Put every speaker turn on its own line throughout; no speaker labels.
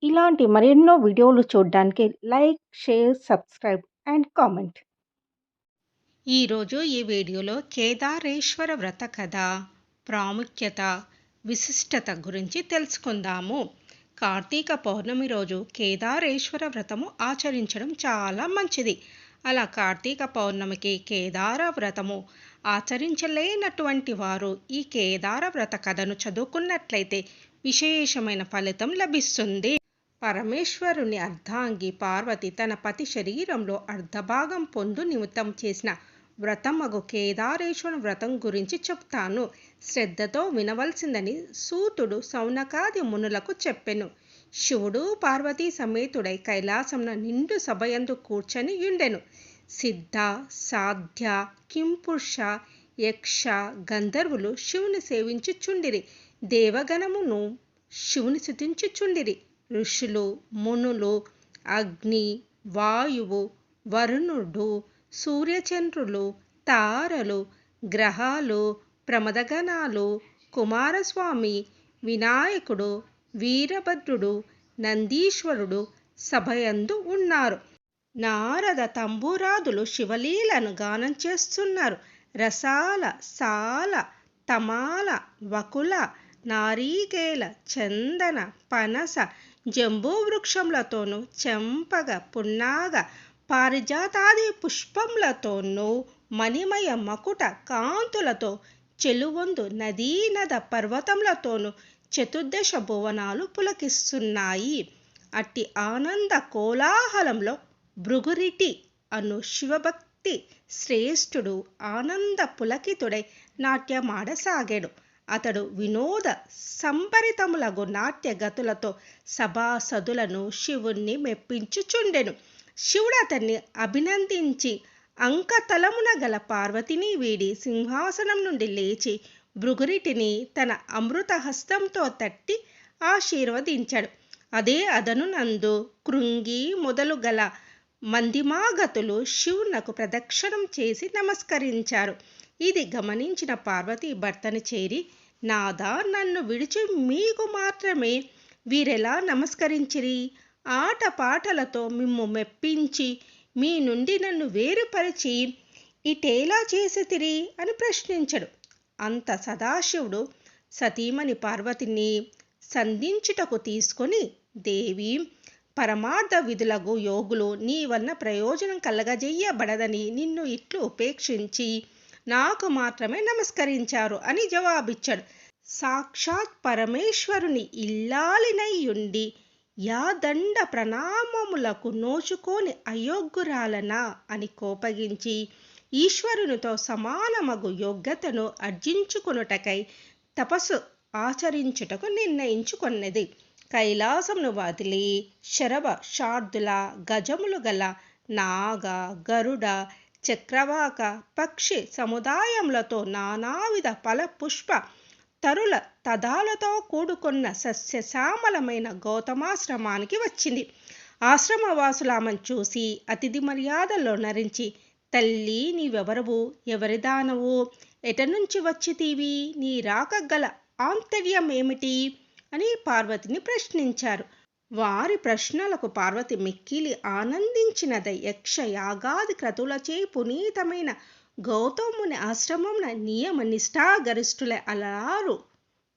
ఇలాంటి మరెన్నో వీడియోలు చూడడానికి like, share, subscribe and comment.
ఈరోజు ఈ వీడియోలో కేదారేశ్వర వ్రత కథ, ప్రాముఖ్యత, విశిష్టత గురించి తెలుసుకుందాము. కార్తీక పౌర్ణమి రోజు కేదారేశ్వర వ్రతము ఆచరించడం చాలా మంచిది. అలా కార్తీక పౌర్ణమికి కేదార వ్రతము ఆచరించలేనటువంటి వారు ఈ కేదార వ్రత కథను చదువుకున్నట్లయితే విశేషమైన ఫలితం లభిస్తుంది. పరమేశ్వరుని అర్ధాంగి పార్వతి తన పతి శరీరంలో అర్ధభాగం పొందు నిమిత్తం చేసిన వ్రతమగు కేదారేశ్వర వ్రతం గురించి చెప్తాను. శ్రద్ధతో వినవలసిందని సూతుడు సౌనకాది మునులకు చెప్పెను. శివుడు పార్వతీ సమేతుడై కైలాసంన నిండు సభయందు కూర్చొని యుండెను. సిద్ధ, సాధ్య, కింపురుష, యక్ష, గంధర్వులు శివుని సేవించుచుండిరి. దేవగణమును శివుని స్తుతించుచుండిరి. ఋషులు, మునులు, అగ్ని, వాయువు, వరుణుడు, సూర్యచంద్రులు, తారలు, గ్రహాలు, ప్రమదగణాలు, కుమారస్వామి, వినాయకుడు, వీరభద్రుడు, నందీశ్వరుడు సభయందు ఉన్నారు. నారద తంబురాదులు శివలీలను గానం చేస్తున్నారు. రసాల, సాల, తమాల, వకుల, నారీకేల, చందన, పనస, జంబూ వృక్షములతోనూ, చెంపగ, పున్నాగ, పారిజాతాది పుష్పములతోనూ, మణిమయ మకుట కాంతులతో చెలువొందు నదీనద పర్వతములతోనూ చతుర్దశ భువనాలు పులకిస్తున్నాయి. అట్టి ఆనంద కోలాహలంలో భృగురిటి అను శివభక్తి శ్రేష్ఠుడు ఆనంద పులకితుడై నాట్యమాడసాగాడు. అతడు వినోద సంభరితములగు నాట్య గతులతో సభాసదులను శివుణ్ణి మెప్పించుచుండెను. శివుడు అతన్ని అభినందించి అంకతలమున గల పార్వతిని వీడి సింహాసనం నుండి లేచి భృగురిటిని తన అమృత హస్తంతో తట్టి ఆశీర్వదించాడు. అదే అదనునందు కృంగి మొదలు గల మందిమాగతులు శివునకు ప్రదక్షిణం చేసి నమస్కరించారు. ఇది గమనించిన పార్వతి భర్తను చేరి, నాదా, నన్ను విడిచి మీకు మాత్రమే వీరెలా నమస్కరించిరి? ఆటపాటలతో మిమ్ము మెప్పించి మీ నుండి నన్ను వేరుపరిచి ఇటేలా చేసితిరి అని ప్రశ్నించడు. అంత సదాశివుడు సతీమణి పార్వతిని సంధించుటకు తీసుకొని, దేవి, పరమార్థ విధులగు యోగులు నీ వలన ప్రయోజనం కలగజేయబడదని నిన్ను ఇట్లు ఉపేక్షించి నాకు మాత్రమే నమస్కరించారు అని జవాబిచ్చాడు. సాక్షాత్ పరమేశ్వరుని ఇల్లాలినయ్యుండి యాదండ ప్రణామములకు నోచుకోని అయోగ్యురాలనా అని కోపగించి ఈశ్వరునితో సమానమగు యోగ్యతను అర్జించుకొనుటకై తపస్సు ఆచరించుటకు నిర్ణయించుకొన్నది. కైలాసమును వదిలి శరభ, శార్దుల, గజములు గల నాగ, గరుడ, చక్రవాక, పక్షి సముదాయములతో నానావిధ ఫల పుష్ప తరుల తదాలతో కూడుకున్న సస్యశ్యామలమైన గౌతమాశ్రమానికి వచ్చింది. ఆశ్రమవాసులామను చూసి అతిథి మర్యాదల్లో నరించి, తల్లి, నీవెవరవు? ఎవరి దానవు? ఎటనుంచి వచ్చితీవి? నీ రాక గల ఆంతర్యం ఏమిటి అని పార్వతిని ప్రశ్నించారు. వారి ప్రశ్నలకు పార్వతి మిక్కిలి ఆనందించినదై యక్ష యాగాది క్రతువులచే పునీతమైన గౌతముని ఆశ్రమమున నియమ నిష్ఠాగరిష్ఠులై అలరారు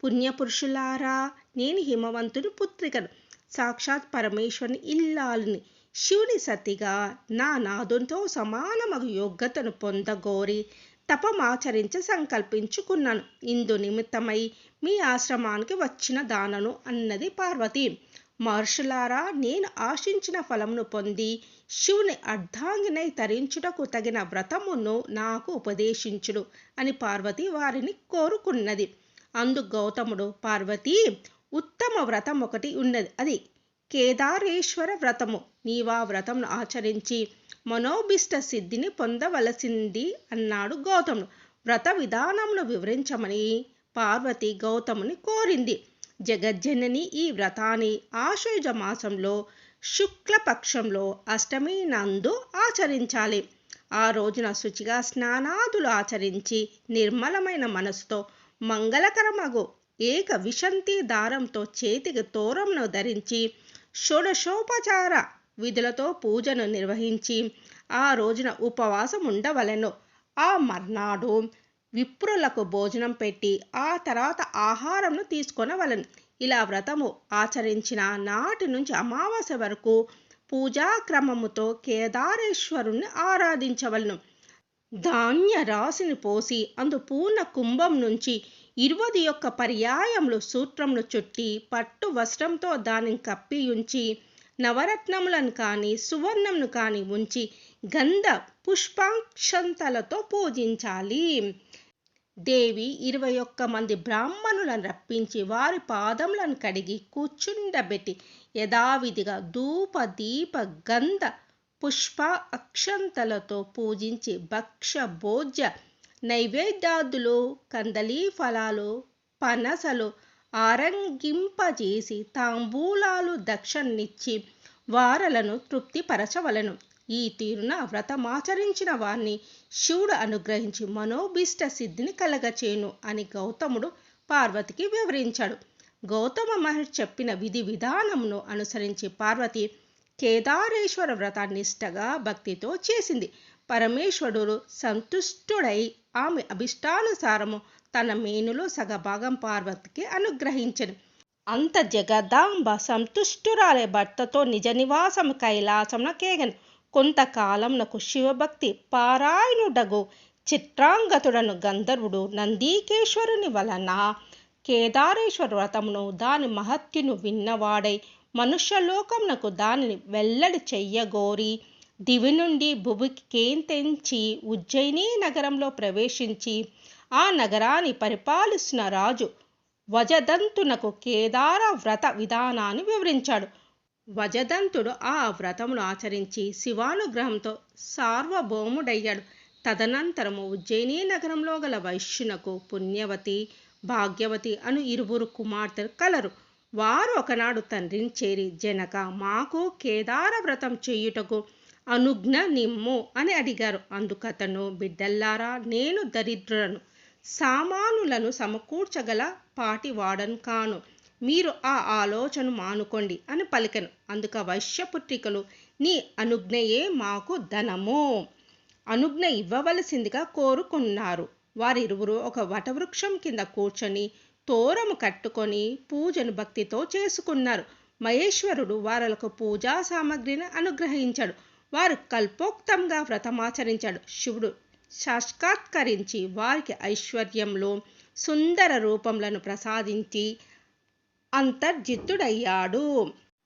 పుణ్యపురుషులారా, నేను హిమవంతుని పుత్రికను, సాక్షాత్ పరమేశ్వరుని ఇల్లాలిని, శివుని సతిగా నా నాదునితో సమానమగు యోగ్యతను పొందగోరి తపమాచరించ సంకల్పించుకున్నాను. ఇందు నిమిత్తమై మీ ఆశ్రమానికి వచ్చిన దానను అన్నది పార్వతి. మహర్షులారా, నేను ఆశించిన ఫలమును పొంది శివుని అర్ధాంగినై తరించుటకు తగిన వ్రతమును నాకు ఉపదేశించుడు అని పార్వతి వారిని కోరుకున్నది. అందు గౌతముడు, పార్వతి, ఉత్తమ వ్రతం ఒకటి ఉన్నది, అది కేదారేశ్వర వ్రతము. నీవా వ్రతమును ఆచరించి మనోభిష్ట సిద్ధిని పొందవలసింది అన్నాడు గౌతముడు. వ్రత విధానమును వివరించమని పార్వతి గౌతముని కోరింది. జగజ్జనని ఈ వ్రతాన్ని ఆశ్వయుజ మాసంలో శుక్లపక్షంలో అష్టమి నందు ఆచరించాలి. ఆ రోజున శుచిగా స్నానాదులు ఆచరించి నిర్మలమైన మనసుతో మంగళకరమగు ఏక విశంతి దారంతో చేతికి తోరంను ధరించి షోడశోపచార విధులతో పూజను నిర్వహించి ఆ రోజున ఉపవాసం ఉండవలెను. ఆ మర్నాడు విప్రులకు భోజనం పెట్టి ఆ తర్వాత ఆహారంను తీసుకొనవలెను. ఇలా వ్రతము ఆచరించిన నాటి నుంచి అమావాస్య వరకు పూజాక్రమముతో కేదారేశ్వరుణ్ణి ఆరాధించవలను. ధాన్య రాశిని పోసి అందు పూర్ణ కుంభం నుంచి 21 పర్యాయములు సూత్రమును చుట్టి పట్టు వస్త్రంతో దానిని కప్పియుంచి నవరత్నములను కాని సువర్ణమును కాని ఉంచి గంధ పుష్పాక్షంతలతో పూజించాలి. దేవి 21 మంది బ్రాహ్మణులను రప్పించి వారి పాదములను కడిగి కూర్చుండబెట్టి యథావిధిగా ధూప దీప గంధ పుష్ప అక్షంతలతో పూజించి భక్ష భోజ్య నైవేద్యాదులు కందలీ ఫలాలు పనసలు ఆరంగింపజేసి తాంబూలాలు దక్షిణనిచ్చి వారలను తృప్తిపరచవలను. ఈ తీరున వ్రతమాచరించిన వారిని శివుడు అనుగ్రహించి మనోభీష్ట సిద్ధిని కలగచేయును అని గౌతముడు పార్వతికి వివరించాడు. గౌతమ మహర్షి చెప్పిన విధి విధానమును అనుసరించి పార్వతి కేదారేశ్వర వ్రతాన్ని నిష్టగా భక్తితో చేసింది. పరమేశ్వరుడు సంతుష్టుడై ఆమె అభిష్టానుసారము తన మేనులో సగభాగం పార్వతికి అనుగ్రహించను. అంత జగదాంబ సంతుష్టురాలే భర్తతో నిజ నివాసం కైలాసమున కేగను. కొంతకాలంనకు శివభక్తి పారాయణుడగు చిత్రాంగతుడను గంధర్వుడు నందీకేశ్వరుని వలన కేదారేశ్వర వ్రతమును దాని మహత్యును విన్నవాడై మనుష్యలోకమునకు దానిని వెల్లడి చెయ్యగోరి దివి నుండి భువికి కేంతెంచి ఉజ్జయిని నగరంలో ప్రవేశించి ఆ నగరాన్ని పరిపాలిస్తున్న రాజు వజదంతునకు కేదార వ్రత విధానాన్ని వివరించాడు. వజదంతుడు ఆ వ్రతమును ఆచరించి శివానుగ్రహంతో సార్వభౌముడయ్యాడు. తదనంతరము ఉజ్జయిని నగరంలో గల వైశ్యునకు పుణ్యవతి భాగ్యవతి అను 2 కుమార్తెలు కలరు. వారు ఒకనాడు తండ్రిని చేరి జనక మాకు కేదార వ్రతం చేయుటకు అనుజ్ఞ నిమ్ము అని అడిగారు. అందుకతను బిడ్డల్లారా, నేను దరిద్రులను, సామానులను సమకూర్చగల పాటివాడను కాను. మీరు ఆ ఆలోచన మానుకోండి అని పలికెను. అందుక వైశ్యపుత్రికలు నీ అనుజ్ఞయే మాకు ధనము, అనుజ్ఞ ఇవ్వవలసిందిగా కోరుకున్నారు. వారిరువురు ఒక వటవృక్షం కింద కూర్చొని తోరము కట్టుకొని పూజను భక్తితో చేసుకున్నారు. మహేశ్వరుడు వారలకు పూజా సామగ్రిని అనుగ్రహించాడు. వారు కల్పోక్తంగా వ్రతమాచరించాడు. శివుడు సాక్షాత్కరించి వారికి ఐశ్వర్యంలో సుందర రూపములను ప్రసాదించి అంతర్జిత్తుడయ్యాడు.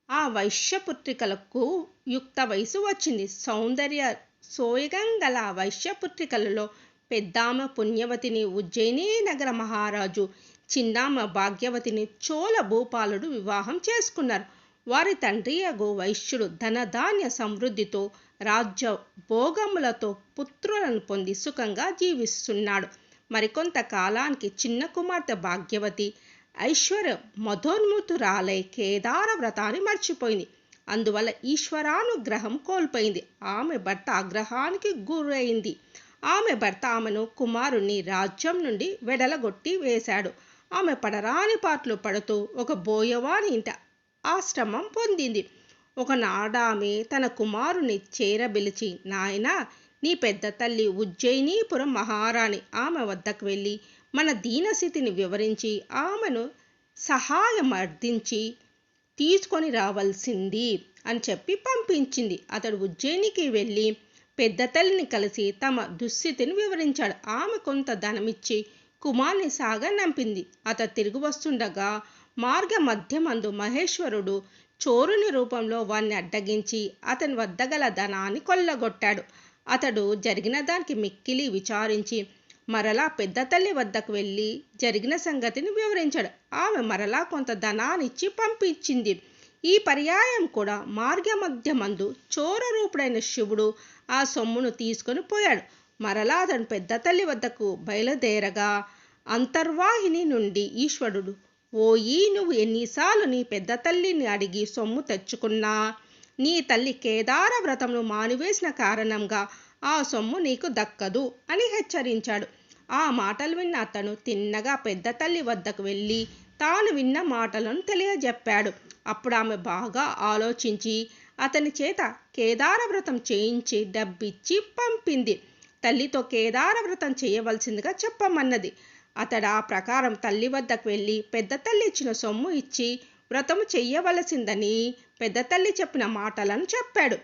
ఆ వైశ్యపుత్రికలకు యుక్త వయసు వచ్చింది. సౌందర్య సోయగం గల వైశ్యపుత్రికలలో పెద్దామ పుణ్యవతిని ఉజ్జయిని నగర మహారాజు, చిన్నామ భాగ్యవతిని చోళ భూపాలుడు వివాహం చేసుకున్నారు. వారి తండ్రి అగు వైశ్యుడు ధనధాన్య సమృద్ధితో రాజ్య భోగములతో పుత్రులను పొంది సుఖంగా జీవిస్తున్నాడు. మరికొంత కాలానికి చిన్న కుమార్తె భాగ్యవతి ఐశ్వర్య మధోన్ముతురాలై కేదార వ్రతాన్ని మర్చిపోయింది. అందువల్ల ఈశ్వరానుగ్రహం కోల్పోయింది. ఆమె భర్త ఆగ్రహానికి గురైంది. ఆమె భర్త ఆమెను కుమారుణ్ణి రాజ్యం నుండి వెడలగొట్టి వేశాడు. ఆమె పడరాని పాటలు పడుతూ ఒక బోయవాని ఇంట ఆశ్రమం పొందింది. ఒకనాడామె తన కుమారుని చేరబిలిచి, నాయనా, నీ పెద్ద తల్లి ఉజ్జయినీపురం మహారాణి, ఆమె వద్దకు వెళ్ళి మన దీనస్థితిని వివరించి ఆమెను సహాయం అర్థించి తీసుకొని రావాల్సింది అని చెప్పి పంపించింది. అతడు ఉజ్జయినికి వెళ్ళి పెద్ద తల్లిని కలిసి తమ దుస్థితిని వివరించాడు. ఆమె కొంత ధనమిచ్చి కుమార్ని సాగనంపింది. అతడు తిరిగి వస్తుండగా మార్గ మధ్యమందు మహేశ్వరుడు చోరుని రూపంలో వారిని అడ్డగించి అతని వద్ద గల ధనాన్ని కొల్లగొట్టాడు. అతడు జరిగిన దానికి మిక్కిలి విచారించి మరలా పెద్ద తల్లి వద్దకు వెళ్ళి జరిగిన సంగతిని వివరించాడు. ఆమె మరలా కొంత ధనాన్నిచ్చి పంపించింది. ఈ పర్యాయం కూడా మార్గ మధ్యమందు చోర రూపుడైన శివుడు ఆ సొమ్మును తీసుకొని పోయాడు. మరలా అతను పెద్ద తల్లి వద్దకు బయలుదేరగా అంతర్వాహిని నుండి ఈశ్వరుడు, ఓయి, నువ్వు ఎన్నిసార్లు నీ పెద్ద తల్లిని అడిగి సొమ్ము తెచ్చుకున్నా నీ తల్లి కేదార వ్రతమును మానివేసిన కారణంగా ఆ సొమ్ము నీకు దక్కదు అని హెచ్చరించాడు. ఆ మాటలు విన్న అతను తిన్నగా పెద్ద తల్లి వద్దకు వెళ్ళి తాను విన్న మాటలను తెలియజెప్పాడు. అప్పుడు ఆమె బాగా ఆలోచించి అతని చేత కేదార వ్రతం చేయించి డబ్బిచ్చి పంపింది. తల్లితో కేదార వ్రతం చేయవలసిందిగా చెప్పమన్నది. అతడు ఆ ప్రకారం తల్లి వద్దకు వెళ్ళి పెద్ద తల్లి ఇచ్చిన సొమ్ము ఇచ్చి వ్రతము చెయ్యవలసిందని పెద్ద తల్లి చెప్పిన మాటలను చెప్పాడు.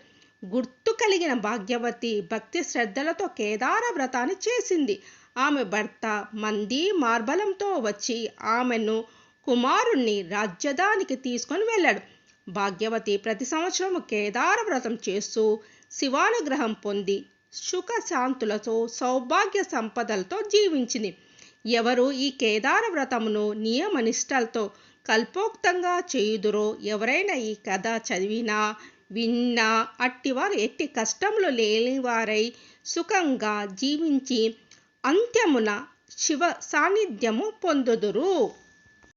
గుర్తు కలిగిన భాగ్యవతి భక్తి శ్రద్ధలతో కేదార వ్రతాన్ని చేసింది. ఆమె భర్త మంది మార్బలంతో వచ్చి ఆమెను కుమారుణ్ణి రాజ్యదానికి తీసుకొని వెళ్ళాడు. భాగ్యవతి ప్రతి సంవత్సరం కేదార వ్రతం చేస్తూ శివానుగ్రహం పొంది సుఖశాంతులతో సౌభాగ్య సంపదలతో జీవించింది. ఎవరు ఈ కేదార వ్రతమును నియమనిష్టలతో కల్పోక్తంగా చేయుదురో, ఎవరైనా ఈ కథ చదివినా విన్నా అట్టివారు ఎట్టి కష్టములు లేనివారై సుఖంగా జీవించి అంత్యమున శివ సాన్నిధ్యము పొందుదురు.